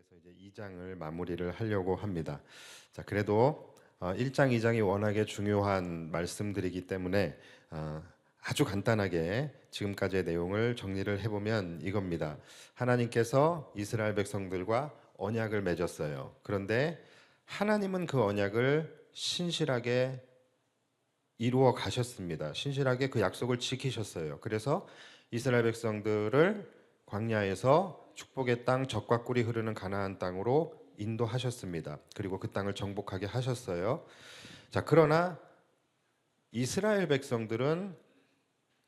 그래서 이제 2장을 마무리를 하려고 합니다. 자, 그래도 1장, 2장이 워낙에 중요한 말씀들이기 때문에 아주 간단하게 지금까지의 내용을 정리를 해보면 이겁니다. 하나님께서 이스라엘 백성들과 언약을 맺었어요. 그런데 하나님은 그 언약을 신실하게 이루어 가셨습니다. 신실하게 그 약속을 지키셨어요. 그래서 이스라엘 백성들을 광야에서 축복의 땅, 젖과 꿀이 흐르는 가나안 땅으로 인도하셨습니다. 그리고 그 땅을 정복하게 하셨어요. 자, 그러나 이스라엘 백성들은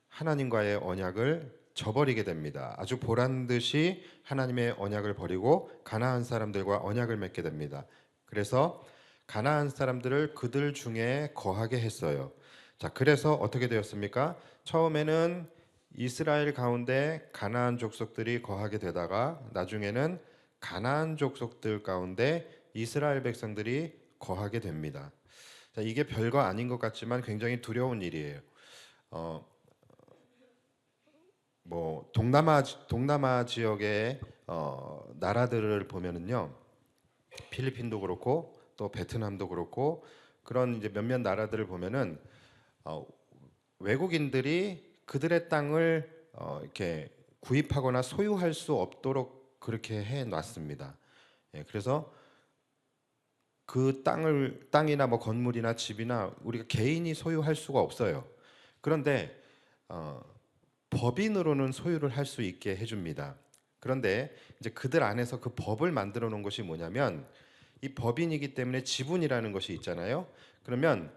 하나님과의 언약을 저버리게 됩니다. 아주 보란 듯이 하나님의 언약을 버리고 가나안 사람들과 언약을 맺게 됩니다. 그래서 가나안 사람들을 그들 중에 거하게 했어요. 자, 그래서 어떻게 되었습니까? 처음에는 이스라엘 가운데 가나안 족속들이 거하게 되다가 나중에는 가나안 족속들 가운데 이스라엘 백성들이 거하게 됩니다. 자, 이게 별거 아닌 것 같지만 굉장히 두려운 일이에요. 어, 동남아 지역의 나라들을 보면은요, 필리핀도 그렇고 또 베트남도 그렇고 그런 이제 몇몇 나라들을 보면은 어, 외국인들이 그들의 땅을 이렇게 구입하거나 소유할 수 없도록 그렇게 해 놨습니다. 예, 그래서 그 땅이나 뭐 건물이나 집이나 우리가 개인이 소유할 수가 없어요. 그런데 어, 법인으로는 소유를 할 수 있게 해줍니다. 그런데 이제 그들 안에서 그 법을 만들어 놓은 것이 뭐냐면 이 법인이기 때문에 지분이라는 것이 있잖아요. 그러면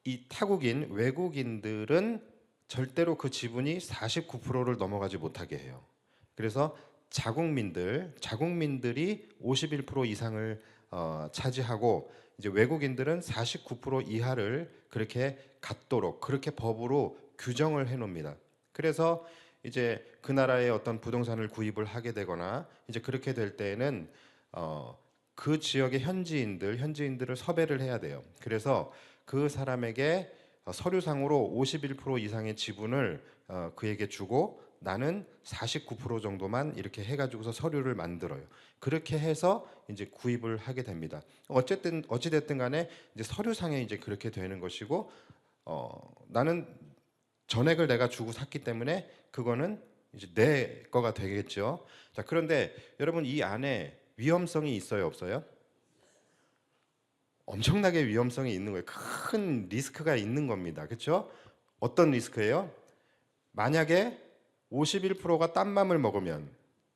이 타국인 외국인들은 절대로 그 지분이 49%를 넘어가지 못하게 해요. 그래서 자국민들이 51% 이상을 차지하고 이제 외국인들은 49% 이하를 그렇게 갖도록 그렇게 법으로 규정을 해 놓습니다. 그래서 이제 그 나라의 어떤 부동산을 구입을 하게 되거나 이제 그렇게 될 때에는 그 지역의 현지인들을 섭외를 해야 돼요. 그래서 그 사람에게 서류상으로 51% 이상의 지분을 그에게 주고 나는 49% 정도만 이렇게 해가지고서 서류를 만들어요. 그렇게 해서 이제 구입을 하게 됩니다. 어찌 됐든 간에 이제 서류상에 이제 그렇게 되는 것이고 나는 전액을 내가 주고 샀기 때문에 그거는 이제 내 거가 되겠죠. 자, 그런데 여러분 이 안에 위험성이 있어요, 없어요? 엄청나게 위험성이 있는 거예요. 큰 리스크가 있는 겁니다. 그렇죠? 어떤 리스크예요? 만약에 51%가 딴 맘을 먹으면,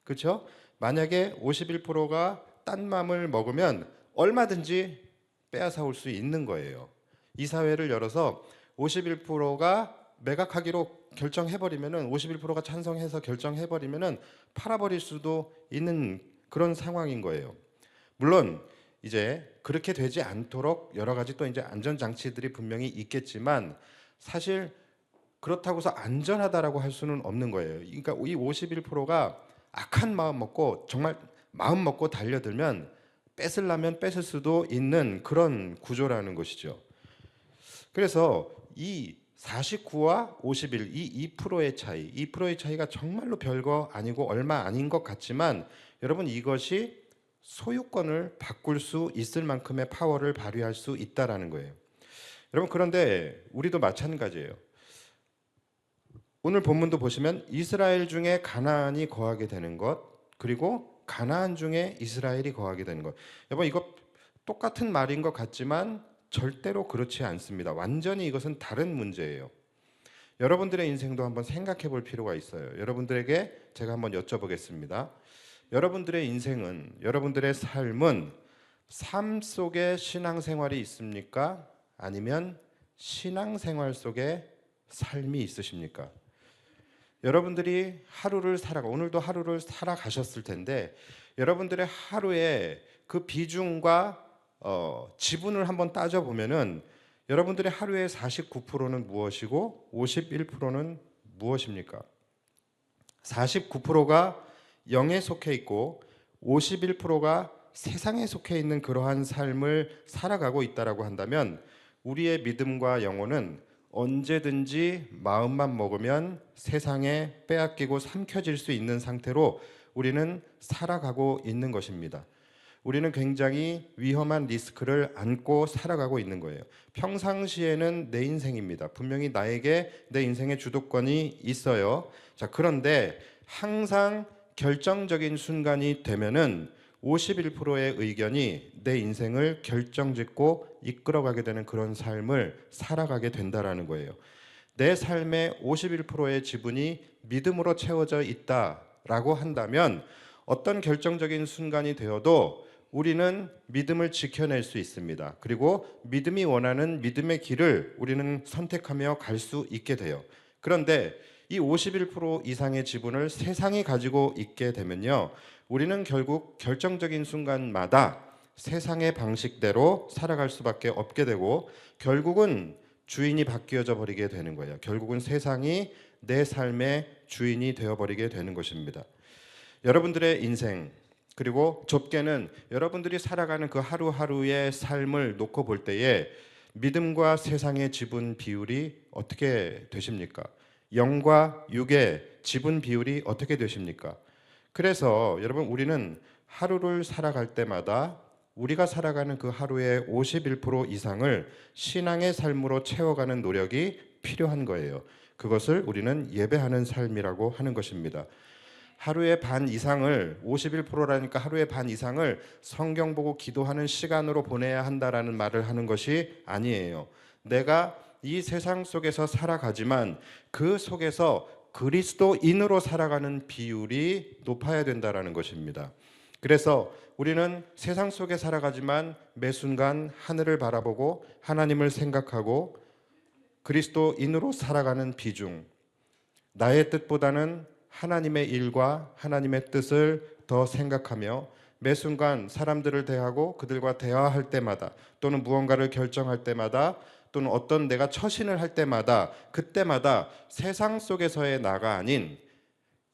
그렇죠? 만약에 51%가 딴 맘을 먹으면 얼마든지 빼앗아 올 수 있는 거예요. 이 사회를 열어서 51%가 매각하기로 결정해버리면은 51%가 찬성해서 결정해버리면은 팔아버릴 수도 있는 그런 상황인 거예요. 물론 이제 그렇게 되지 않도록 여러 가지 또 이제 안전 장치들이 분명히 있겠지만 사실 그렇다고 해서 안전하다라고 할 수는 없는 거예요. 그러니까 이 51%가 악한 마음 먹고 정말 마음 먹고 달려들면 뺏으려면 뺏을 수도 있는 그런 구조라는 것이죠. 그래서 이 49와 51, 이 2%의 차이, 2%의 차이가 정말로 별거 아니고 얼마 아닌 것 같지만 여러분 이것이 소유권을 바꿀 수 있을 만큼의 파워를 발휘할 수 있다라는 거예요. 여러분 그런데 우리도 마찬가지예요. 오늘 본문도 보시면 이스라엘 중에 가나안이 거하게 되는 것, 그리고 가나안 중에 이스라엘이 거하게 되는 것. 여러분 이거 똑같은 말인 것 같지만 절대로 그렇지 않습니다. 완전히 이것은 다른 문제예요. 여러분들의 인생도 한번 생각해 볼 필요가 있어요. 여러분들에게 제가 한번 여쭤보겠습니다. 여러분들의 인생은, 여러분들의 삶은 삶 속에 신앙생활이 있습니까? 아니면 신앙생활 속에 삶이 있으십니까? 여러분들이 오늘도 하루를 살아가셨을 텐데 여러분들의 하루에 그 비중과 지분을 한번 따져보면은 여러분들의 하루의 49%는 무엇이고 51%는 무엇입니까? 49%가 영에 속해 있고 51%가 세상에 속해 있는 그러한 삶을 살아가고 있다라고 한다면 우리의 믿음과 영혼은 언제든지 마음만 먹으면 세상에 빼앗기고 삼켜질 수 있는 상태로 우리는 살아가고 있는 것입니다. 우리는 굉장히 위험한 리스크를 안고 살아가고 있는 거예요. 평상시에는 내 인생입니다. 분명히 나에게 내 인생의 주도권이 있어요. 자, 그런데 항상 결정적인 순간이 되면은 51%의 의견이 내 인생을 결정짓고 이끌어가게 되는 그런 삶을 살아가게 된다라는 거예요. 내 삶의 51%의 지분이 믿음으로 채워져 있다라고 한다면 어떤 결정적인 순간이 되어도 우리는 믿음을 지켜낼 수 있습니다. 그리고 믿음이 원하는 믿음의 길을 우리는 선택하며 갈 수 있게 돼요. 그런데 이 51% 이상의 지분을 세상이 가지고 있게 되면요, 우리는 결국 결정적인 순간마다 세상의 방식대로 살아갈 수밖에 없게 되고 결국은 주인이 바뀌어져 버리게 되는 거예요. 결국은 세상이 내 삶의 주인이 되어버리게 되는 것입니다. 여러분들의 인생, 그리고 좁게는 여러분들이 살아가는 그 하루하루의 삶을 놓고 볼 때에 믿음과 세상의 지분 비율이 어떻게 되십니까? 영과 육의 지분 비율이 어떻게 되십니까? 그래서 여러분, 우리는 하루를 살아갈 때마다 우리가 살아가는 그 하루의 51% 이상을 신앙의 삶으로 채워가는 노력이 필요한 거예요. 그것을 우리는 예배하는 삶이라고 하는 것입니다. 하루의 반 이상을, 51%라니까 하루의 반 이상을 성경 보고 기도하는 시간으로 보내야 한다라는 말을 하는 것이 아니에요. 내가 이 세상 속에서 살아가지만 그 속에서 그리스도인으로 살아가는 비율이 높아야 된다라는 것입니다. 그래서 우리는 세상 속에 살아가지만 매 순간 하늘을 바라보고 하나님을 생각하고 그리스도인으로 살아가는 비중, 나의 뜻보다는 하나님의 일과 하나님의 뜻을 더 생각하며 매 순간 사람들을 대하고 그들과 대화할 때마다 또는 무언가를 결정할 때마다 또는 어떤 내가 처신을 할 때마다 그때마다 세상 속에서의 나가 아닌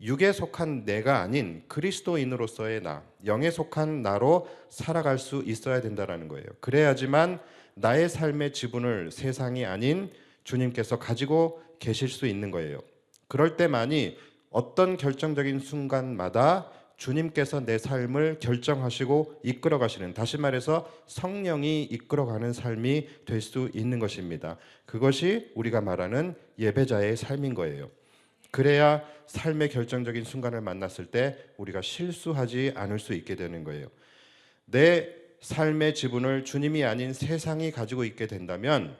육에 속한 내가 아닌 그리스도인으로서의 나, 영에 속한 나로 살아갈 수 있어야 된다는 거예요. 그래야지만 나의 삶의 지분을 세상이 아닌 주님께서 가지고 계실 수 있는 거예요. 그럴 때만이 어떤 결정적인 순간마다 주님께서 내 삶을 결정하시고 이끌어 가시는, 다시 말해서 성령이 이끌어가는 삶이 될 수 있는 것입니다. 그것이 우리가 말하는 예배자의 삶인 거예요. 그래야 삶의 결정적인 순간을 만났을 때 우리가 실수하지 않을 수 있게 되는 거예요. 내 삶의 지분을 주님이 아닌 세상이 가지고 있게 된다면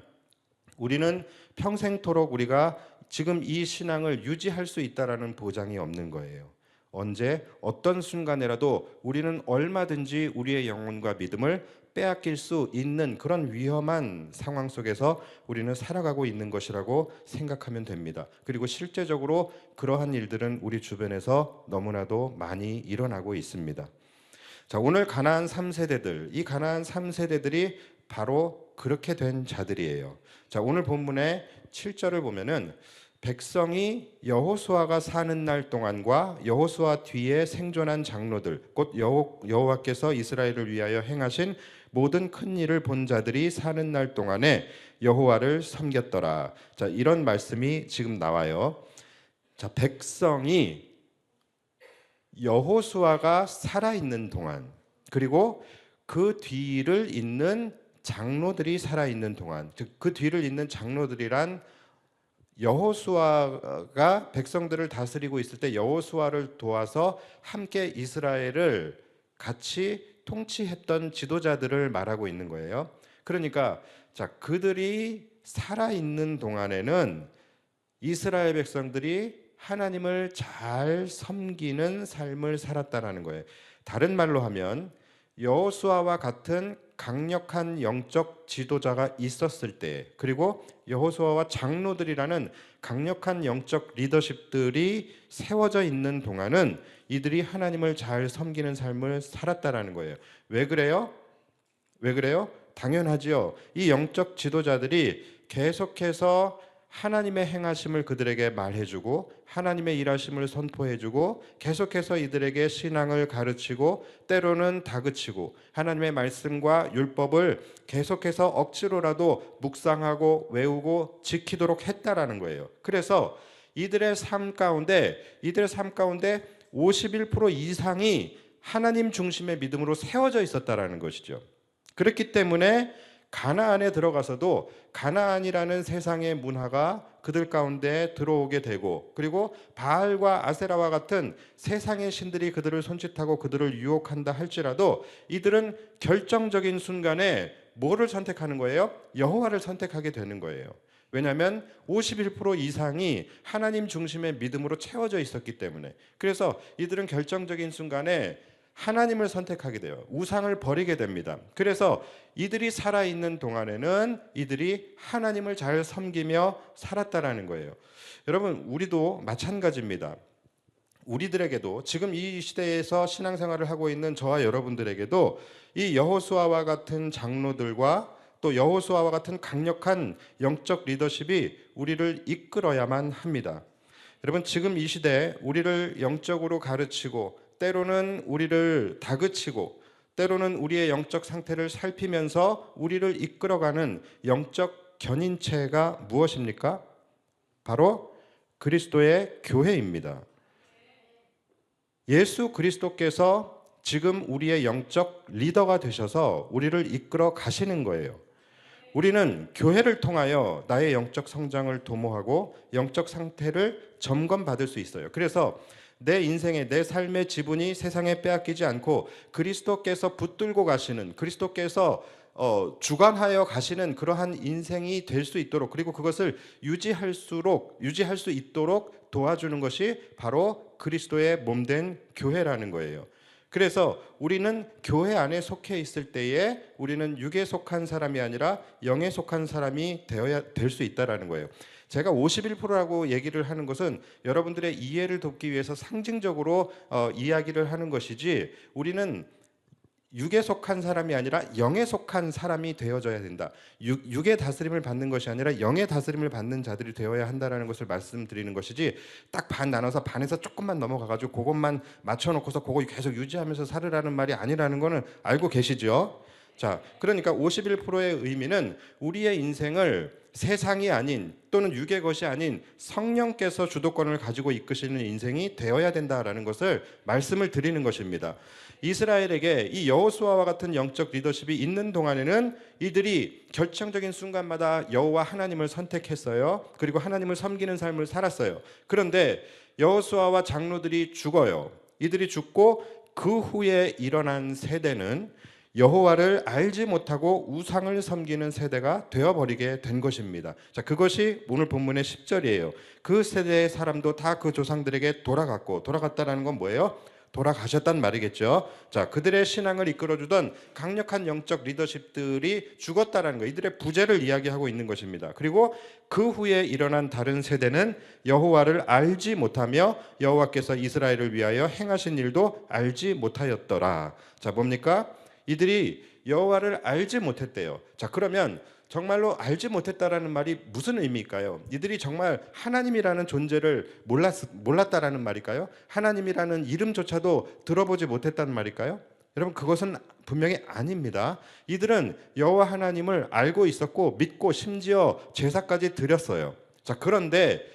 우리는 평생토록 우리가 지금 이 신앙을 유지할 수 있다라는 보장이 없는 거예요. 언제 어떤 순간에라도 우리는 얼마든지 우리의 영혼과 믿음을 빼앗길 수 있는 그런 위험한 상황 속에서 우리는 살아가고 있는 것이라고 생각하면 됩니다. 그리고 실제적으로 그러한 일들은 우리 주변에서 너무나도 많이 일어나고 있습니다. 자, 오늘 가나안 3세대들, 이 가나안 3세대들이 바로 그렇게 된 자들이에요. 자, 오늘 본문의 7절을 보면은 백성이 여호수아가 사는 날 동안과 여호수아 뒤에 생존한 장로들, 곧 여호와께서 이스라엘을 위하여 행하신 모든 큰 일을 본 자들이 사는 날 동안에 여호와를 섬겼더라. 자, 이런 말씀이 지금 나와요. 자, 백성이 여호수아가 살아있는 동안, 그리고 그 뒤를 잇는 장로들이 살아있는 동안, 즉 그 뒤를 잇는 장로들이란 여호수아가 백성들을 다스리고 있을 때 여호수아를 도와서 함께 이스라엘을 같이 통치했던 지도자들을 말하고 있는 거예요. 그러니까 자, 그들이 살아있는 동안에는 이스라엘 백성들이 하나님을 잘 섬기는 삶을 살았다라는 거예요. 다른 말로 하면 여호수아와 같은 강력한 영적 지도자가 있었을 때, 그리고 여호수아와 장로들이라는 강력한 영적 리더십들이 세워져 있는 동안은 이들이 하나님을 잘 섬기는 삶을 살았다라는 거예요. 왜 그래요? 왜 그래요? 당연하지요. 이 영적 지도자들이 계속해서 하나님의 행하심을 그들에게 말해주고 하나님의 일하심을 선포해주고 계속해서 이들에게 신앙을 가르치고 때로는 다그치고 하나님의 말씀과 율법을 계속해서 억지로라도 묵상하고 외우고 지키도록 했다라는 거예요. 그래서 이들의 삶 가운데 51% 이상이 하나님 중심의 믿음으로 세워져 있었다라는 것이죠. 그렇기 때문에 가나안에 들어가서도 가나안이라는 세상의 문화가 그들 가운데 들어오게 되고, 그리고 바알과 아세라와 같은 세상의 신들이 그들을 손짓하고 그들을 유혹한다 할지라도 이들은 결정적인 순간에 뭐를 선택하는 거예요? 여호와를 선택하게 되는 거예요. 왜냐하면 51% 이상이 하나님 중심의 믿음으로 채워져 있었기 때문에. 그래서 이들은 결정적인 순간에 하나님을 선택하게 돼요. 우상을 버리게 됩니다. 그래서 이들이 살아있는 동안에는 이들이 하나님을 잘 섬기며 살았다라는 거예요. 여러분, 우리도 마찬가지입니다. 우리들에게도 지금 이 시대에서 신앙생활을 하고 있는 저와 여러분들에게도 이 여호수아와 같은 장로들과 또 여호수아와 같은 강력한 영적 리더십이 우리를 이끌어야만 합니다. 여러분, 지금 이 시대에 우리를 영적으로 가르치고 때로는 우리를 다그치고 때로는 우리의 영적 상태를 살피면서 우리를 이끌어가는 영적 견인체가 무엇입니까? 바로 그리스도의 교회입니다. 예수 그리스도께서 지금 우리의 영적 리더가 되셔서 우리를 이끌어 가시는 거예요. 우리는 교회를 통하여 나의 영적 성장을 도모하고 영적 상태를 점검받을 수 있어요. 그래서 내 인생의, 내 삶의 지분이 세상에 빼앗기지 않고 그리스도께서 붙들고 가시는, 그리스도께서 주관하여 가시는 그러한 인생이 될 수 있도록, 그리고 그것을 유지할 수 있도록 도와주는 것이 바로 그리스도의 몸된 교회라는 거예요. 그래서 우리는 교회 안에 속해 있을 때에 우리는 육에 속한 사람이 아니라 영에 속한 사람이 될 수 있다라는 거예요. 제가 51%라고 얘기를 하는 것은 여러분들의 이해를 돕기 위해서 상징적으로 이야기를 하는 것이지, 우리는 육에 속한 사람이 아니라 영에 속한 사람이 되어져야 된다. 육의 다스림을 받는 것이 아니라 영의 다스림을 받는 자들이 되어야 한다라는 것을 말씀드리는 것이지, 딱 반 나눠서 반에서 조금만 넘어가가지고 그것만 맞춰놓고서 그거 계속 유지하면서 살으라는 말이 아니라는 거는 알고 계시죠? 자, 그러니까 51%의 의미는 우리의 인생을 세상이 아닌 또는 육의 것이 아닌 성령께서 주도권을 가지고 이끄시는 인생이 되어야 된다라는 것을 말씀을 드리는 것입니다. 이스라엘에게 이 여호수아와 같은 영적 리더십이 있는 동안에는 이들이 결정적인 순간마다 여호와 하나님을 선택했어요. 그리고 하나님을 섬기는 삶을 살았어요. 그런데 여호수아와 장로들이 죽어요. 이들이 죽고 그 후에 일어난 세대는 여호와를 알지 못하고 우상을 섬기는 세대가 되어버리게 된 것입니다. 자, 그것이 오늘 본문의 10절이에요. 그 세대의 사람도 다 그 조상들에게 돌아갔다라는 건 뭐예요? 돌아가셨단 말이겠죠. 자, 그들의 신앙을 이끌어주던 강력한 영적 리더십들이 죽었다라는 거, 이들의 부재를 이야기하고 있는 것입니다. 그리고 그 후에 일어난 다른 세대는 여호와를 알지 못하며 여호와께서 이스라엘을 위하여 행하신 일도 알지 못하였더라. 자, 뭡니까? 이들이 여호와를 알지 못했대요. 자, 그러면 정말로 알지 못했다라는 말이 무슨 의미일까요? 이들이 정말 하나님이라는 존재를 몰랐다라는 말일까요? 하나님이라는 이름조차도 들어보지 못했다는 말일까요? 여러분, 그것은 분명히 아닙니다. 이들은 여호와 하나님을 알고 있었고 믿고 심지어 제사까지 드렸어요. 자, 그런데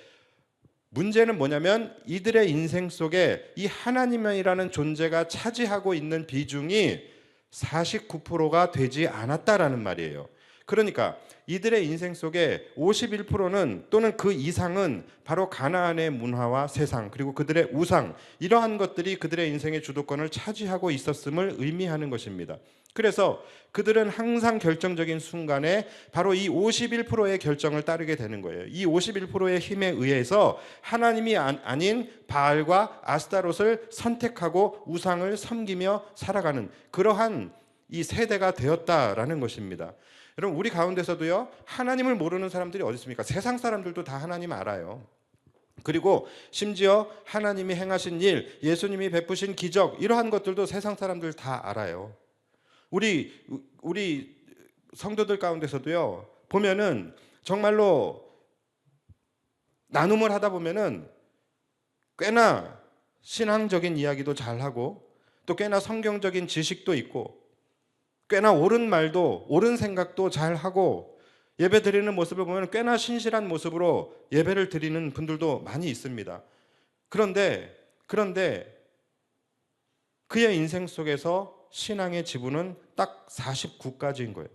문제는 뭐냐면 이들의 인생 속에 이 하나님이라는 존재가 차지하고 있는 비중이 49%가 되지 않았다라는 말이에요. 그러니까 이들의 인생 속에 51%는 또는 그 이상은 바로 가나안의 문화와 세상, 그리고 그들의 우상, 이러한 것들이 그들의 인생의 주도권을 차지하고 있었음을 의미하는 것입니다. 그래서 그들은 항상 결정적인 순간에 바로 이 51%의 결정을 따르게 되는 거예요. 이 51%의 힘에 의해서 하나님이 아닌 바알과 아스타롯을 선택하고 우상을 섬기며 살아가는 그러한 이 세대가 되었다라는 것입니다. 여러분, 우리 가운데서도요, 하나님을 모르는 사람들이 어디 있습니까? 세상 사람들도 다 하나님 알아요. 그리고 심지어 하나님이 행하신 일, 예수님이 베푸신 기적, 이러한 것들도 세상 사람들 다 알아요. 우리 성도들 가운데서도요, 보면은 정말로 나눔을 하다 보면은 꽤나 신앙적인 이야기도 잘하고 또 꽤나 성경적인 지식도 있고 꽤나 옳은 말도 옳은 생각도 잘하고 예배 드리는 모습을 보면 꽤나 신실한 모습으로 예배를 드리는 분들도 많이 있습니다. 그런데 그의 인생 속에서 신앙의 지분은 딱 49까지인 거예요.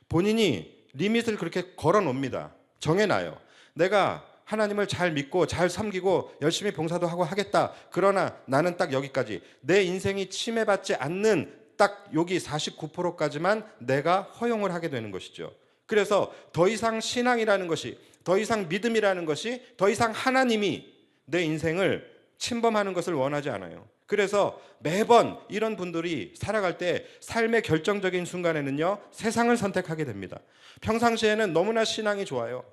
본인이 리밋을 그렇게 걸어 놓습니다. 정해놔요. 내가 하나님을 잘 믿고 잘 섬기고 열심히 봉사도 하고 하겠다. 그러나 나는 딱 여기까지. 내 인생이 침해받지 않는 딱 여기 49%까지만 내가 허용을 하게 되는 것이죠. 그래서 더 이상 신앙이라는 것이, 더 이상 믿음이라는 것이, 더 이상 하나님이 내 인생을 침범하는 것을 원하지 않아요. 그래서 매번 이런 분들이 살아갈 때 삶의 결정적인 순간에는요, 세상을 선택하게 됩니다. 평상시에는 너무나 신앙이 좋아요.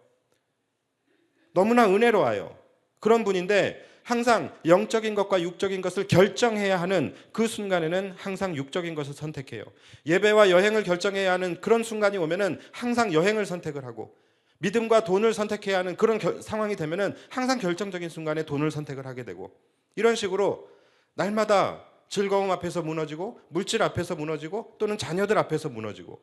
너무나 은혜로워요. 그런 분인데 항상 영적인 것과 육적인 것을 결정해야 하는 그 순간에는 항상 육적인 것을 선택해요. 예배와 여행을 결정해야 하는 그런 순간이 오면은 항상 여행을 선택을 하고, 믿음과 돈을 선택해야 하는 그런 상황이 되면은 항상 결정적인 순간에 돈을 선택을 하게 되고, 이런 식으로 날마다 즐거움 앞에서 무너지고, 물질 앞에서 무너지고, 또는 자녀들 앞에서 무너지고,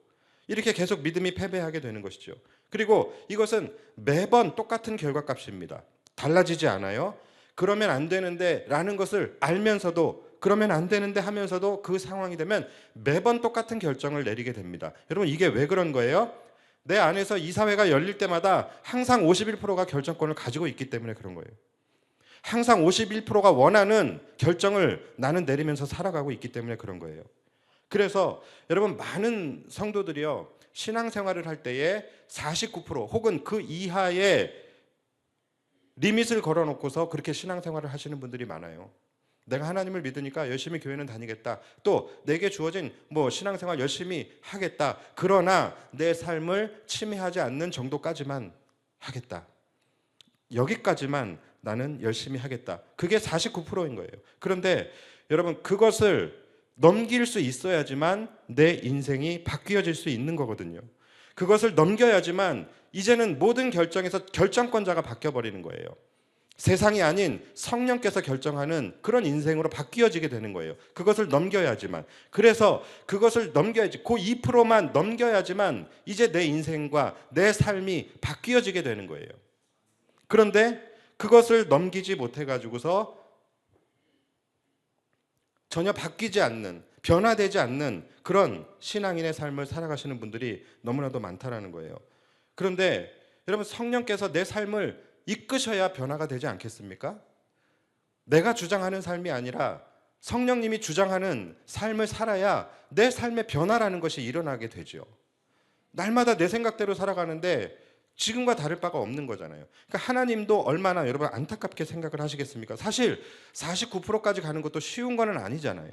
이렇게 계속 믿음이 패배하게 되는 것이죠. 그리고 이것은 매번 똑같은 결과값입니다. 달라지지 않아요. 그러면 안 되는데 라는 것을 알면서도, 그러면 안 되는데 하면서도 그 상황이 되면 매번 똑같은 결정을 내리게 됩니다. 여러분, 이게 왜 그런 거예요? 내 안에서 이사회가 열릴 때마다 항상 51%가 결정권을 가지고 있기 때문에 그런 거예요. 항상 51%가 원하는 결정을 나는 내리면서 살아가고 있기 때문에 그런 거예요. 그래서 여러분, 많은 성도들이요, 신앙생활을 할 때에 49% 혹은 그 이하의 리밋을 걸어놓고서 그렇게 신앙생활을 하시는 분들이 많아요. 내가 하나님을 믿으니까 열심히 교회는 다니겠다. 또 내게 주어진 신앙생활 열심히 하겠다. 그러나 내 삶을 침해하지 않는 정도까지만 하겠다. 여기까지만 나는 열심히 하겠다. 그게 49%인 거예요. 그런데 여러분, 그것을 넘길 수 있어야지만 내 인생이 바뀌어질 수 있는 거거든요. 그것을 넘겨야지만 이제는 모든 결정에서 결정권자가 바뀌어버리는 거예요. 세상이 아닌 성령께서 결정하는 그런 인생으로 바뀌어지게 되는 거예요. 그것을 넘겨야지만. 그래서 그것을 넘겨야지, 그 2%만 넘겨야지만 이제 내 인생과 내 삶이 바뀌어지게 되는 거예요. 그런데 그것을 넘기지 못해가지고서 전혀 바뀌지 않는, 변화되지 않는 그런 신앙인의 삶을 살아가시는 분들이 너무나도 많다라는 거예요. 그런데 여러분, 성령께서 내 삶을 이끄셔야 변화가 되지 않겠습니까? 내가 주장하는 삶이 아니라 성령님이 주장하는 삶을 살아야 내 삶의 변화라는 것이 일어나게 되죠. 날마다 내 생각대로 살아가는데 지금과 다를 바가 없는 거잖아요. 그러니까 하나님도 얼마나 여러분 안타깝게 생각을 하시겠습니까? 사실 49%까지 가는 것도 쉬운 건 아니잖아요.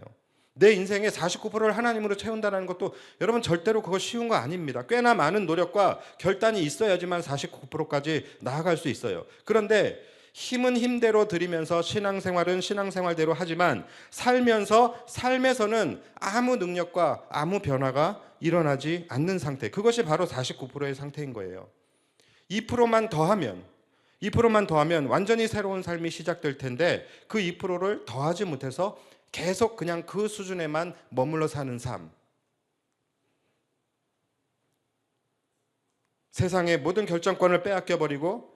내 인생의 49%를 하나님으로 채운다는 것도 여러분 절대로 그거 쉬운 거 아닙니다. 꽤나 많은 노력과 결단이 있어야지만 49%까지 나아갈 수 있어요. 그런데 힘은 힘대로 들이면서 신앙생활은 신앙생활대로 하지만 살면서 삶에서는 아무 능력과 아무 변화가 일어나지 않는 상태, 그것이 바로 49%의 상태인 거예요. 2%만 더하면 완전히 새로운 삶이 시작될 텐데 그 2%를 더하지 못해서 계속 그냥 그 수준에만 머물러 사는 삶, 세상의 모든 결정권을 빼앗겨버리고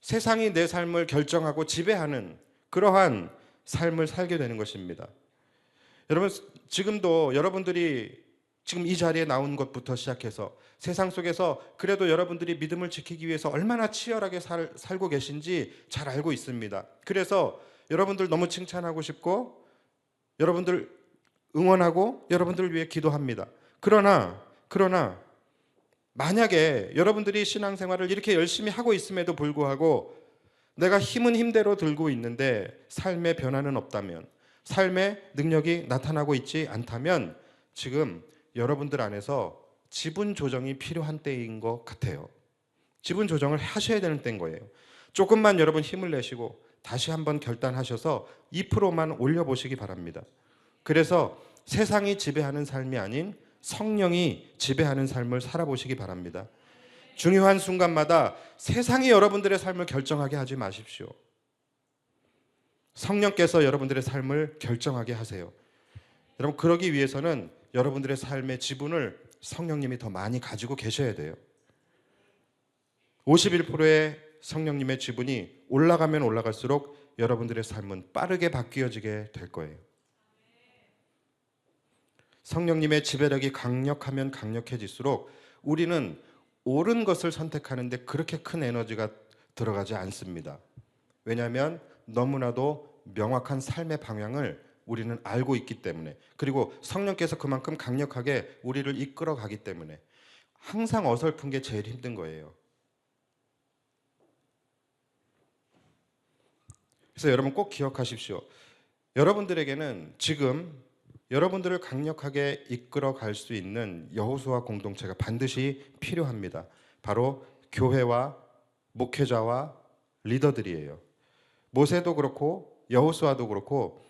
세상이 내 삶을 결정하고 지배하는 그러한 삶을 살게 되는 것입니다. 여러분, 지금도 여러분들이 지금 이 자리에 나온 것부터 시작해서 세상 속에서 그래도 여러분들이 믿음을 지키기 위해서 얼마나 치열하게 살고 계신지 잘 알고 있습니다. 그래서 여러분들 너무 칭찬하고 싶고 여러분들 응원하고 여러분들을 위해 기도합니다. 그러나 만약에 여러분들이 신앙생활을 이렇게 열심히 하고 있음에도 불구하고 내가 힘은 힘대로 들고 있는데 삶의 변화는 없다면, 삶의 능력이 나타나고 있지 않다면 지금 여러분들 안에서 지분 조정이 필요한 때인 것 같아요. 지분 조정을 하셔야 되는 때인 거예요. 조금만 여러분 힘을 내시고 다시 한번 결단하셔서 2%만 올려보시기 바랍니다. 그래서 세상이 지배하는 삶이 아닌 성령이 지배하는 삶을 살아보시기 바랍니다. 중요한 순간마다 세상이 여러분들의 삶을 결정하게 하지 마십시오. 성령께서 여러분들의 삶을 결정하게 하세요. 여러분, 그러기 위해서는 여러분들의 삶의 지분을 성령님이 더 많이 가지고 계셔야 돼요. 51%의 성령님의 지분이 올라가면 올라갈수록 여러분들의 삶은 빠르게 바뀌어지게 될 거예요. 성령님의 지배력이 강력하면 강력해질수록 우리는 옳은 것을 선택하는데 그렇게 큰 에너지가 들어가지 않습니다. 왜냐하면 너무나도 명확한 삶의 방향을 우리는 알고 있기 때문에, 그리고 성령께서 그만큼 강력하게 우리를 이끌어 가기 때문에 항상 어설픈 게 제일 힘든 거예요. 그래서 여러분 꼭 기억하십시오. 여러분들에게는 지금 여러분들을 강력하게 이끌어 갈 수 있는 여호수아 공동체가 반드시 필요합니다. 바로 교회와 목회자와 리더들이에요. 모세도 그렇고 여호수아도 그렇고,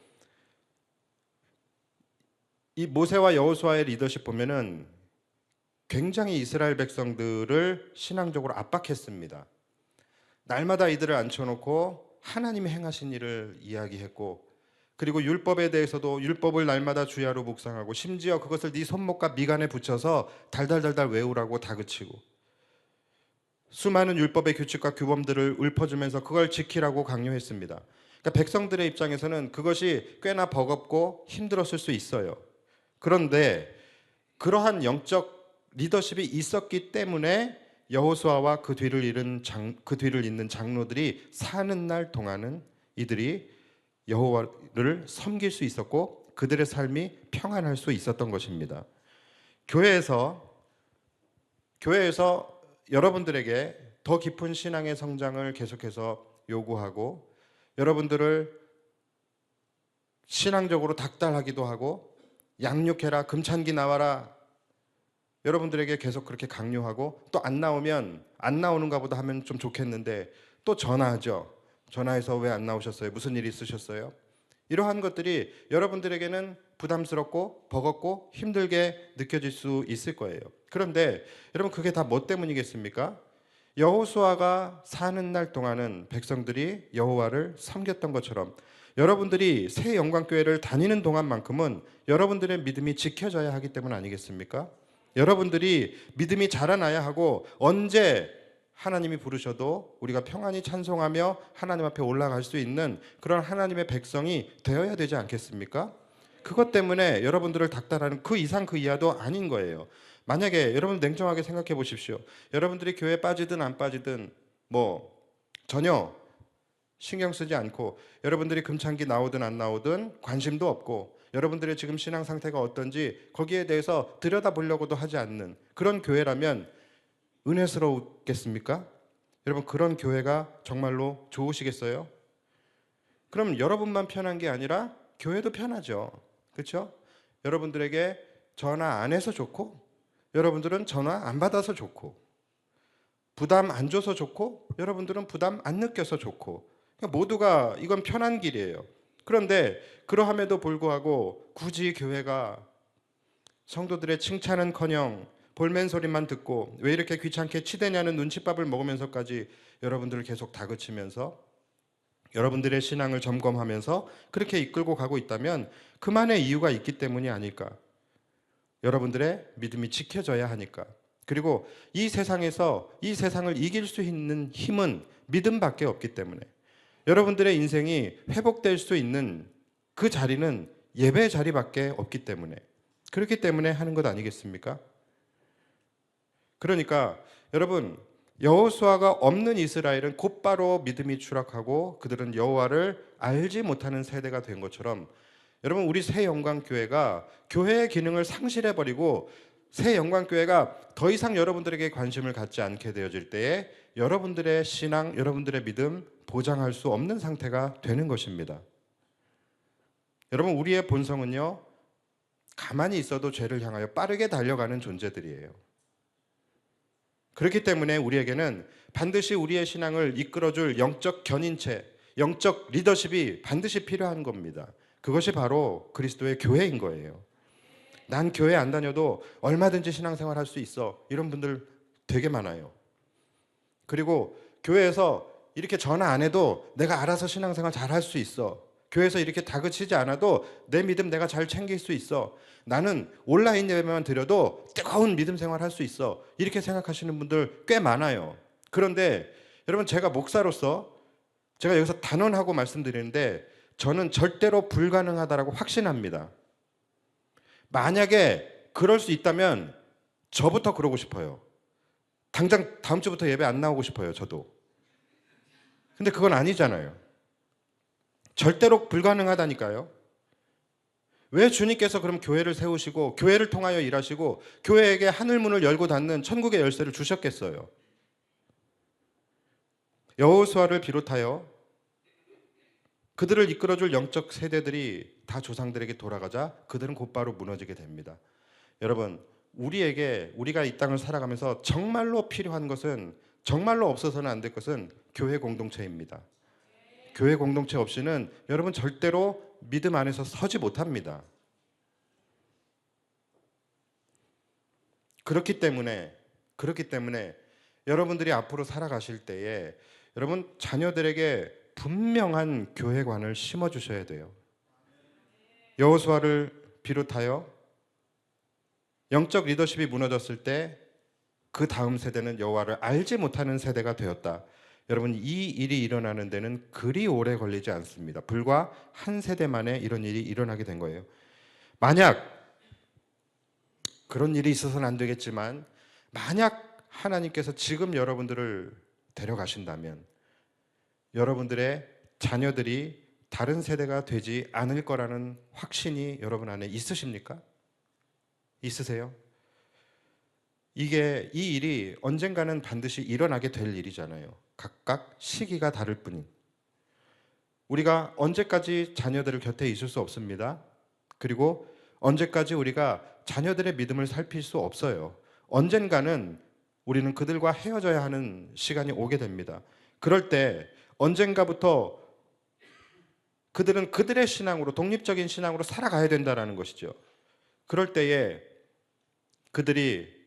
이 모세와 여호수아의 리더십 보면은 굉장히 이스라엘 백성들을 신앙적으로 압박했습니다. 날마다 이들을 앉혀놓고 하나님이 행하신 일을 이야기했고, 그리고 율법에 대해서도 율법을 날마다 주야로 묵상하고, 심지어 그것을 네 손목과 미간에 붙여서 달달달달 외우라고 다그치고, 수많은 율법의 규칙과 규범들을 읊어주면서 그걸 지키라고 강요했습니다. 그러니까 백성들의 입장에서는 그것이 꽤나 버겁고 힘들었을 수 있어요. 그런데 그러한 영적 리더십이 있었기 때문에 여호수아와 그 뒤를 잇는 장로들이 사는 날 동안은 이들이 여호와를 섬길 수 있었고 그들의 삶이 평안할 수 있었던 것입니다. 교회에서 여러분들에게 더 깊은 신앙의 성장을 계속해서 요구하고, 여러분들을 신앙적으로 닥달하기도 하고, 양육해라, 금찬기 나와라, 여러분들에게 계속 그렇게 강요하고, 또 안 나오면 안 나오는가 보다 하면 좀 좋겠는데 또 전화하죠. 전화해서 왜 안 나오셨어요? 무슨 일 있으셨어요? 이러한 것들이 여러분들에게는 부담스럽고 버겁고 힘들게 느껴질 수 있을 거예요. 그런데 여러분, 그게 다 뭐 때문이겠습니까? 여호수아가 사는 날 동안은 백성들이 여호와를 섬겼던 것처럼 여러분들이 새 영광교회를 다니는 동안만큼은 여러분들의 믿음이 지켜져야 하기 때문 아니겠습니까? 여러분들이 믿음이 자라나야 하고, 언제 하나님이 부르셔도 우리가 평안히 찬송하며 하나님 앞에 올라갈 수 있는 그런 하나님의 백성이 되어야 되지 않겠습니까? 그것 때문에 여러분들을 닥달하는 그 이상 그 이하도 아닌 거예요. 만약에 여러분 냉정하게 생각해 보십시오. 여러분들이 교회에 빠지든 안 빠지든 전혀 신경 쓰지 않고, 여러분들이 금찬기 나오든 안 나오든 관심도 없고, 여러분들의 지금 신앙 상태가 어떤지 거기에 대해서 들여다보려고도 하지 않는 그런 교회라면 은혜스러웠겠습니까? 여러분, 그런 교회가 정말로 좋으시겠어요? 그럼 여러분만 편한 게 아니라 교회도 편하죠. 그렇죠? 여러분들에게 전화 안 해서 좋고, 여러분들은 전화 안 받아서 좋고, 부담 안 줘서 좋고, 여러분들은 부담 안 느껴서 좋고, 그러니까 모두가 이건 편한 길이에요. 그런데 그러함에도 불구하고 굳이 교회가 성도들의 칭찬은커녕 볼멘 소리만 듣고 왜 이렇게 귀찮게 치대냐는 눈칫밥을 먹으면서까지 여러분들을 계속 다그치면서 여러분들의 신앙을 점검하면서 그렇게 이끌고 가고 있다면 그만의 이유가 있기 때문이 아닐까. 여러분들의 믿음이 지켜져야 하니까. 그리고 이 세상에서 이 세상을 이길 수 있는 힘은 믿음밖에 없기 때문에, 여러분들의 인생이 회복될 수 있는 그 자리는 예배 자리밖에 없기 때문에, 그렇기 때문에 하는 것 아니겠습니까? 그러니까 여러분, 여호수아가 없는 이스라엘은 곧바로 믿음이 추락하고 그들은 여호와를 알지 못하는 세대가 된 것처럼, 여러분, 우리 새 영광교회가 교회의 기능을 상실해버리고 새 영광교회가 더 이상 여러분들에게 관심을 갖지 않게 되어질 때에 여러분들의 신앙, 여러분들의 믿음 보장할 수 없는 상태가 되는 것입니다. 여러분, 우리의 본성은요, 가만히 있어도 죄를 향하여 빠르게 달려가는 존재들이에요. 그렇기 때문에 우리에게는 반드시 우리의 신앙을 이끌어줄 영적 견인체, 영적 리더십이 반드시 필요한 겁니다. 그것이 바로 그리스도의 교회인 거예요. 난 교회 안 다녀도 얼마든지 신앙생활 할 수 있어, 이런 분들 되게 많아요. 그리고 교회에서 이렇게 전화 안 해도 내가 알아서 신앙생활 잘 할 수 있어, 교회에서 이렇게 다그치지 않아도 내 믿음 내가 잘 챙길 수 있어, 나는 온라인 예배만 드려도 뜨거운 믿음 생활 할 수 있어, 이렇게 생각하시는 분들 꽤 많아요. 그런데 여러분, 제가 목사로서 제가 여기서 단언하고 말씀드리는데 저는 절대로 불가능하다라고 확신합니다. 만약에 그럴 수 있다면 저부터 그러고 싶어요. 당장 다음 주부터 예배 안 나오고 싶어요, 저도. 근데 그건 아니잖아요. 절대로 불가능하다니까요. 왜 주님께서 그럼 교회를 세우시고 교회를 통하여 일하시고 교회에게 하늘문을 열고 닫는 천국의 열쇠를 주셨겠어요? 여호수아를 비롯하여 그들을 이끌어줄 영적 세대들이 다 조상들에게 돌아가자 그들은 곧바로 무너지게 됩니다. 여러분, 우리가 이 땅을 살아가면서 정말로 필요한 것은, 정말로 없어서는 안 될 것은 교회 공동체입니다. 교회 공동체 없이는 여러분 절대로 믿음 안에서 서지 못합니다. 그렇기 때문에 여러분들이 앞으로 살아가실 때에 여러분 자녀들에게 분명한 교회관을 심어 주셔야 돼요. 여호수아를 비롯하여 영적 리더십이 무너졌을 때 그 다음 세대는 여호와를 알지 못하는 세대가 되었다. 여러분, 이 일이 일어나는 데는 그리 오래 걸리지 않습니다. 불과 한 세대 만에 이런 일이 일어나게 된 거예요. 만약 그런 일이 있어서는 안 되겠지만 만약 하나님께서 지금 여러분들을 데려가신다면 여러분들의 자녀들이 다른 세대가 되지 않을 거라는 확신이 여러분 안에 있으십니까? 있으세요? 이 일이 언젠가는 반드시 일어나게 될 일이잖아요. 각각 시기가 다를 뿐인. 우리가 언제까지 자녀들을 곁에 있을 수 없습니다. 그리고 언제까지 우리가 자녀들의 믿음을 살필 수 없어요. 언젠가는 우리는 그들과 헤어져야 하는 시간이 오게 됩니다. 그럴 때 언젠가부터 그들은 그들의 신앙으로, 독립적인 신앙으로 살아가야 된다는 것이죠. 그럴 때에 그들이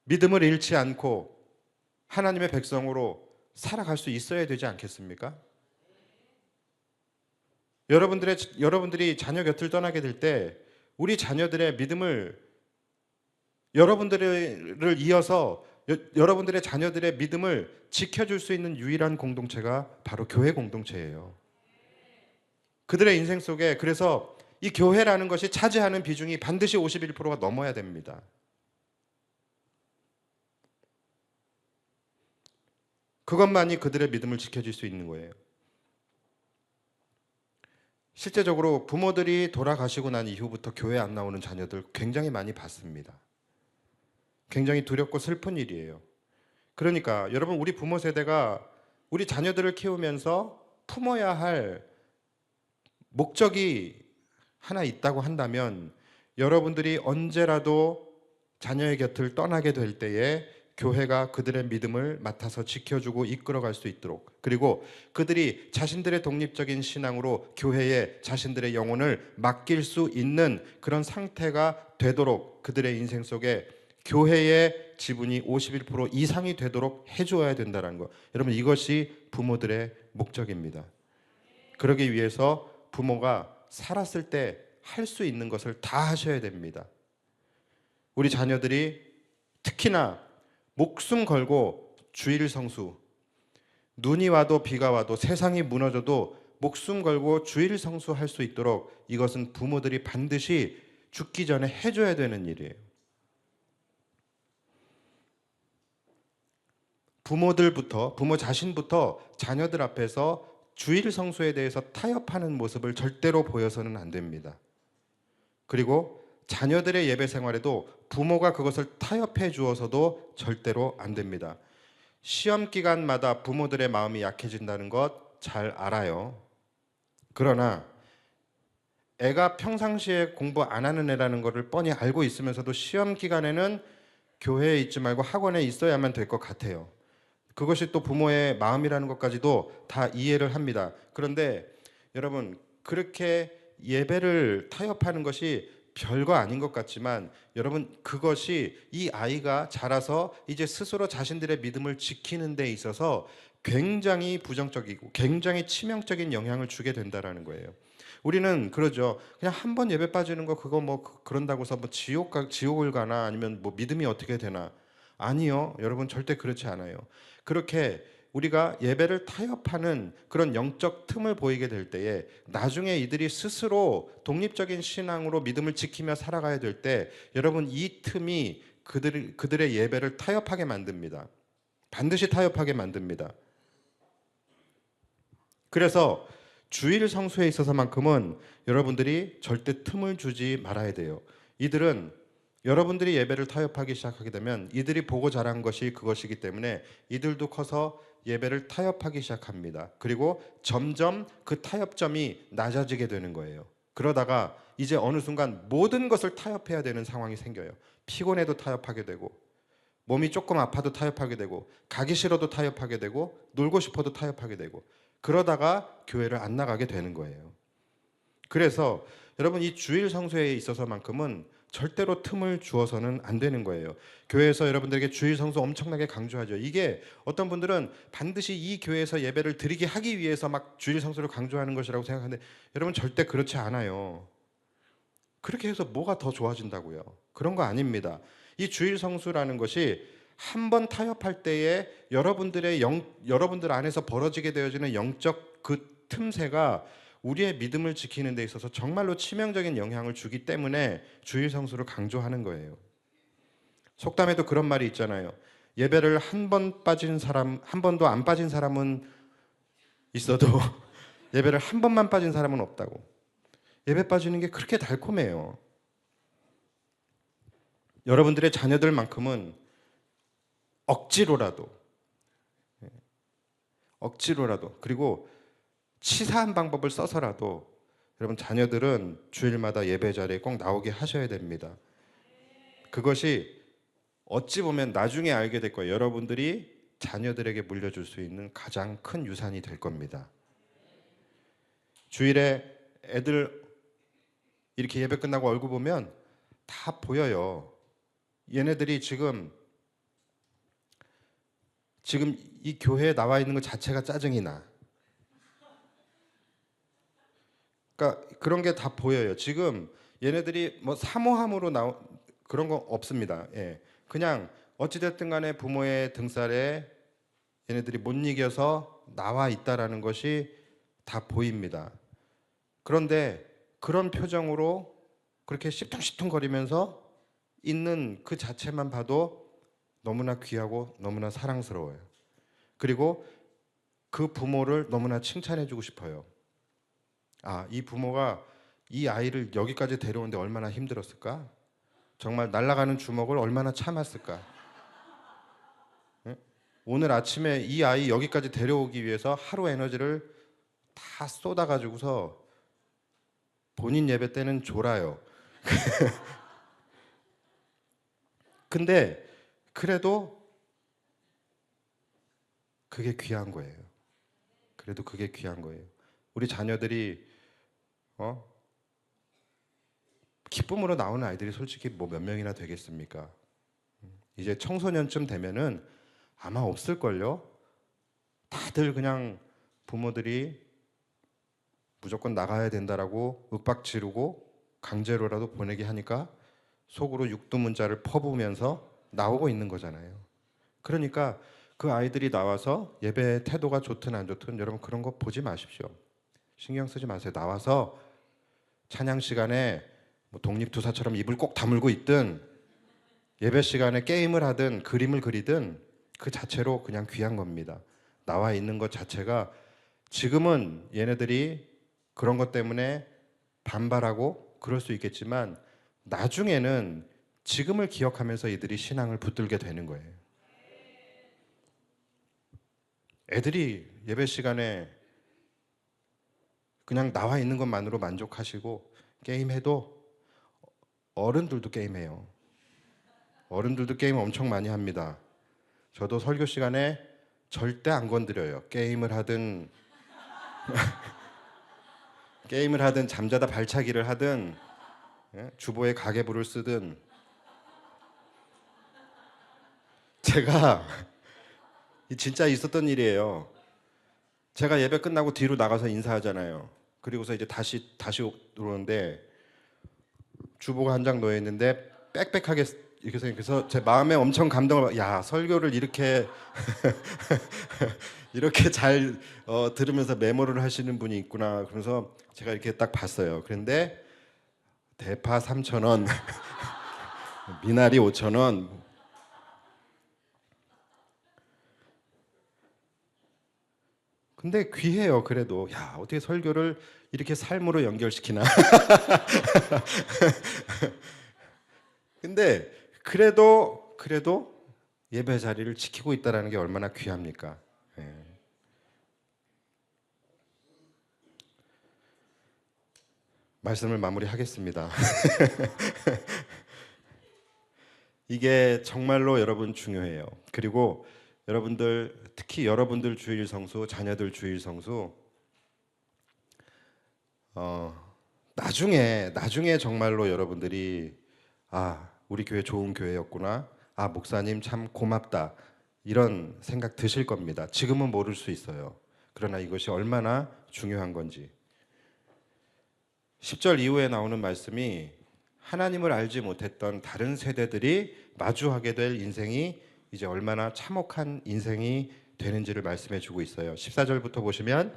믿음을 잃지 않고 하나님의 백성으로 살아갈 수 있어야 되지 않겠습니까? 여러분들이 자녀 곁을 떠나게 될 때 우리 자녀들의 믿음을 여러분들을 이어서 여러분들의 자녀들의 믿음을 지켜줄 수 있는 유일한 공동체가 바로 교회 공동체예요. 그들의 인생 속에 그래서 이 교회라는 것이 차지하는 비중이 반드시 51%가 넘어야 됩니다. 그것만이 그들의 믿음을 지켜줄 수 있는 거예요. 실제적으로 부모들이 돌아가시고 난 이후부터 교회 안 나오는 자녀들 굉장히 많이 봤습니다. 굉장히 두렵고 슬픈 일이에요. 그러니까 여러분, 우리 부모 세대가 우리 자녀들을 키우면서 품어야 할 목적이 하나 있다고 한다면 여러분들이 언제라도 자녀의 곁을 떠나게 될 때에 교회가 그들의 믿음을 맡아서 지켜주고 이끌어갈 수 있도록, 그리고 그들이 자신들의 독립적인 신앙으로 교회에 자신들의 영혼을 맡길 수 있는 그런 상태가 되도록 그들의 인생 속에 교회의 지분이 51% 이상이 되도록 해줘야 된다는 것. 여러분, 이것이 부모들의 목적입니다. 그러기 위해서 부모가 살았을 때 할 수 있는 것을 다 하셔야 됩니다. 우리 자녀들이 특히나 목숨 걸고 주일 성수, 눈이 와도 비가 와도 세상이 무너져도 목숨 걸고 주일 성수할 수 있도록 이것은 부모들이 반드시 죽기 전에 해줘야 되는 일이에요. 부모 자신부터 자녀들 앞에서 주일 성수에 대해서 타협하는 모습을 절대로 보여서는 안 됩니다. 그리고 자녀들의 예배 생활에도 부모가 그것을 타협해 주어서도 절대로 안 됩니다. 시험 기간마다 부모들의 마음이 약해진다는 것 잘 알아요. 그러나 애가 평상시에 공부 안 하는 애라는 것을 뻔히 알고 있으면서도 시험 기간에는 교회에 있지 말고 학원에 있어야만 될 것 같아요. 그것이 또 부모의 마음이라는 것까지도 다 이해를 합니다. 그런데 여러분, 그렇게 예배를 타협하는 것이 별거 아닌 것 같지만 여러분, 그것이 이 아이가 자라서 이제 스스로 자신들의 믿음을 지키는 데 있어서 굉장히 부정적이고 굉장히 치명적인 영향을 주게 된다는 거예요. 우리는 그러죠. 그냥 한 번 예배 빠지는 거 그거 뭐 그런다고 해서 뭐 지옥을 가나 아니면 뭐 믿음이 어떻게 되나. 아니요. 여러분, 절대 그렇지 않아요. 그렇게 우리가 예배를 타협하는 그런 영적 틈을 보이게 될 때에 나중에 이들이 스스로 독립적인 신앙으로 믿음을 지키며 살아가야 될 때 여러분 이 틈이 그들의 예배를 타협하게 만듭니다. 반드시 타협하게 만듭니다. 그래서 주일 성수에 있어서만큼은 여러분들이 절대 틈을 주지 말아야 돼요. 이들은 여러분들이 예배를 타협하기 시작하게 되면 이들이 보고 자란 것이 그것이기 때문에 이들도 커서 예배를 타협하기 시작합니다. 그리고 점점 그 타협점이 낮아지게 되는 거예요. 그러다가 이제 어느 순간 모든 것을 타협해야 되는 상황이 생겨요. 피곤해도 타협하게 되고, 몸이 조금 아파도 타협하게 되고, 가기 싫어도 타협하게 되고, 놀고 싶어도 타협하게 되고, 그러다가 교회를 안 나가게 되는 거예요. 그래서 여러분 이 주일 성수에 있어서만큼은 절대로 틈을 주어서는 안 되는 거예요. 교회에서 여러분들에게 주일 성수 엄청나게 강조하죠. 이게 어떤 분들은 반드시 이 교회에서 예배를 드리게 하기 위해서 막 주일 성수를 강조하는 것이라고 생각하는데 여러분 절대 그렇지 않아요. 그렇게 해서 뭐가 더 좋아진다고요? 그런 거 아닙니다. 이 주일 성수라는 것이 한 번 타협할 때에 여러분들 안에서 벌어지게 되어지는 영적 그 틈새가 우리의 믿음을 지키는 데 있어서 정말로 치명적인 영향을 주기 때문에 주일 성수를 강조하는 거예요. 속담에도 그런 말이 있잖아요. 예배를 한 번도 안 빠진 사람은 있어도 예배를 한 번만 빠진 사람은 없다고. 예배 빠지는 게 그렇게 달콤해요. 여러분들의 자녀들만큼은 억지로라도 그리고 치사한 방법을 써서라도 여러분 자녀들은 주일마다 예배 자리에 꼭 나오게 하셔야 됩니다. 그것이 어찌 보면 나중에 알게 될 거예요. 여러분들이 자녀들에게 물려줄 수 있는 가장 큰 유산이 될 겁니다. 주일에 애들 이렇게 예배 끝나고 얼굴 보면 다 보여요. 얘네들이 지금 이 교회에 나와 있는 것 자체가 짜증이 나. 그러니까 그런 게 다 보여요. 지금 얘네들이 뭐 사모함으로 그런 거 없습니다. 예. 그냥 어찌됐든 간에 부모의 등살에 얘네들이 못 이겨서 나와 있다라는 것이 다 보입니다. 그런데 그런 표정으로 그렇게 시퉁시퉁거리면서 있는 그 자체만 봐도 너무나 귀하고 너무나 사랑스러워요. 그리고 그 부모를 너무나 칭찬해주고 싶어요. 이 부모가 이 아이를 여기까지 데려오는데 얼마나 힘들었을까? 정말 날아가는 주먹을 얼마나 참았을까? 오늘 아침에 이 아이 여기까지 데려오기 위해서 하루 에너지를 다 쏟아가지고서 본인 예배 때는 졸아요. 근데 그래도 그게 귀한 거예요. 그래도 그게 귀한 거예요. 우리 자녀들이 기쁨으로 나오는 아이들이 솔직히 뭐 몇 명이나 되겠습니까? 이제 청소년쯤 되면은 아마 없을걸요? 다들 그냥 부모들이 무조건 나가야 된다라고 윽박 지르고 강제로라도 보내게 하니까 속으로 육두문자를 퍼부으면서 나오고 있는 거잖아요. 그러니까 그 아이들이 나와서 예배 태도가 좋든 안 좋든 여러분 그런 거 보지 마십시오. 신경 쓰지 마세요. 나와서 찬양 시간에 뭐 독립투사처럼 입을 꼭 다물고 있든 예배 시간에 게임을 하든 그림을 그리든 그 자체로 그냥 귀한 겁니다. 나와 있는 것 자체가 지금은 얘네들이 그런 것 때문에 반발하고 그럴 수 있겠지만 나중에는 지금을 기억하면서 이들이 신앙을 붙들게 되는 거예요. 애들이 예배 시간에 그냥 나와 있는 것만으로 만족하시고 게임해도 어른들도 게임해요. 어른들도 게임 엄청 많이 합니다. 저도 설교 시간에 절대 안 건드려요. 게임을 하든 잠자다 발차기를 하든 주보에 가계부를 쓰든 제가 진짜 있었던 일이에요. 제가 예배 끝나고 뒤로 나가서 인사하잖아요. 그리고서 이제 다시 들어오는데 주보가 한 장 놓여 있는데 빽빽하게 이렇게 생각해서 제 마음에 엄청 감동을 야 설교를 이렇게 이렇게 잘 들으면서 메모를 하시는 분이 있구나. 그래서 제가 이렇게 딱 봤어요. 그런데 대파 3,000원, 미나리 5,000원. 근데 귀해요. 그래도 야 어떻게 설교를 이렇게 삶으로 연결시키나. 근데 그래도 예배 자리를 지키고 있다라는 게 얼마나 귀합니까? 예. 말씀을 마무리하겠습니다. 이게 정말로 여러분 중요해요. 그리고 여러분들 특히 여러분들 주일 성수, 자녀들 주일 성수 어, 나중에 정말로 여러분들이 우리 교회 좋은 교회였구나. 목사님 참 고맙다. 이런 생각 드실 겁니다. 지금은 모를 수 있어요. 그러나 이것이 얼마나 중요한 건지. 10절 이후에 나오는 말씀이 하나님을 알지 못했던 다른 세대들이 마주하게 될 인생이 이제 얼마나 참혹한 인생이 되는지를 말씀해 주고 있어요. 14절부터 보시면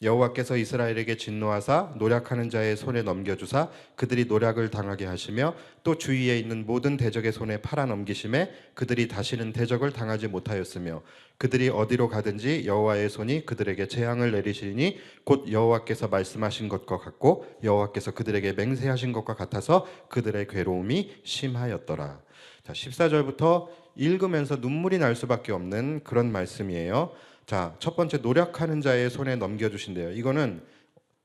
여호와께서 이스라엘에게 진노하사 노략하는 자의 손에 넘겨주사 그들이 노략을 당하게 하시며 또 주위에 있는 모든 대적의 손에 팔아 넘기심에 그들이 다시는 대적을 당하지 못하였으며 그들이 어디로 가든지 여호와의 손이 그들에게 재앙을 내리시니 곧 여호와께서 말씀하신 것과 같고 여호와께서 그들에게 맹세하신 것과 같아서 그들의 괴로움이 심하였더라. 자, 14절부터 읽으면서 눈물이 날 수밖에 없는 그런 말씀이에요. 자, 첫 번째 노력하는 자의 손에 넘겨주신대요. 이거는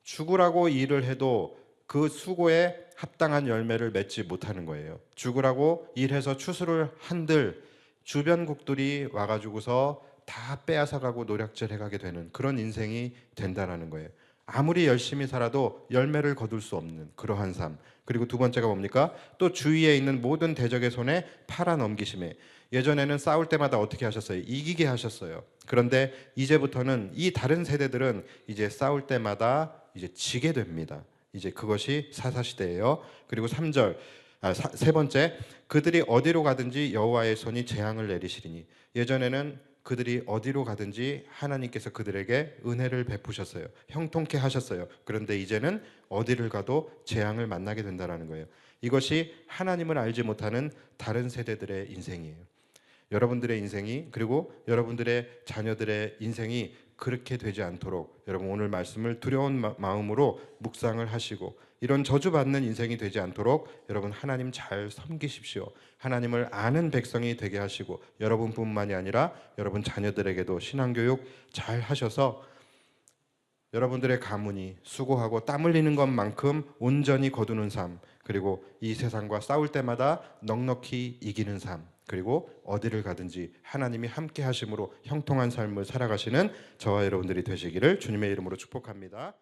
죽으라고 일을 해도 그 수고에 합당한 열매를 맺지 못하는 거예요. 죽으라고 일해서 추수를 한들 주변국들이 와가지고서 다 빼앗아가고 노략질 해가게 되는 그런 인생이 된다라는 거예요. 아무리 열심히 살아도 열매를 거둘 수 없는 그러한 삶. 그리고 두 번째가 뭡니까? 또 주위에 있는 모든 대적의 손에 팔아 넘기심에 예전에는 싸울 때마다 어떻게 하셨어요? 이기게 하셨어요. 그런데 이제부터는 이 다른 세대들은 이제 싸울 때마다 이제 지게 됩니다. 이제 그것이 사사시대예요. 그리고 3절 세 번째 그들이 어디로 가든지 여호와의 손이 재앙을 내리시리니 예전에는 그들이 어디로 가든지 하나님께서 그들에게 은혜를 베푸셨어요. 형통케 하셨어요. 그런데 이제는 어디를 가도 재앙을 만나게 된다는 거예요. 이것이 하나님을 알지 못하는 다른 세대들의 인생이에요. 여러분들의 인생이 그리고 여러분들의 자녀들의 인생이 그렇게 되지 않도록 여러분 오늘 말씀을 두려운 마음으로 묵상을 하시고 이런 저주받는 인생이 되지 않도록 여러분 하나님 잘 섬기십시오. 하나님을 아는 백성이 되게 하시고 여러분뿐만이 아니라 여러분 자녀들에게도 신앙교육 잘 하셔서 여러분들의 가문이 수고하고 땀 흘리는 것만큼 온전히 거두는 삶 그리고 이 세상과 싸울 때마다 넉넉히 이기는 삶 그리고 어디를 가든지 하나님이 함께 하심으로 형통한 삶을 살아가시는 저와 여러분들이 되시기를 주님의 이름으로 축복합니다.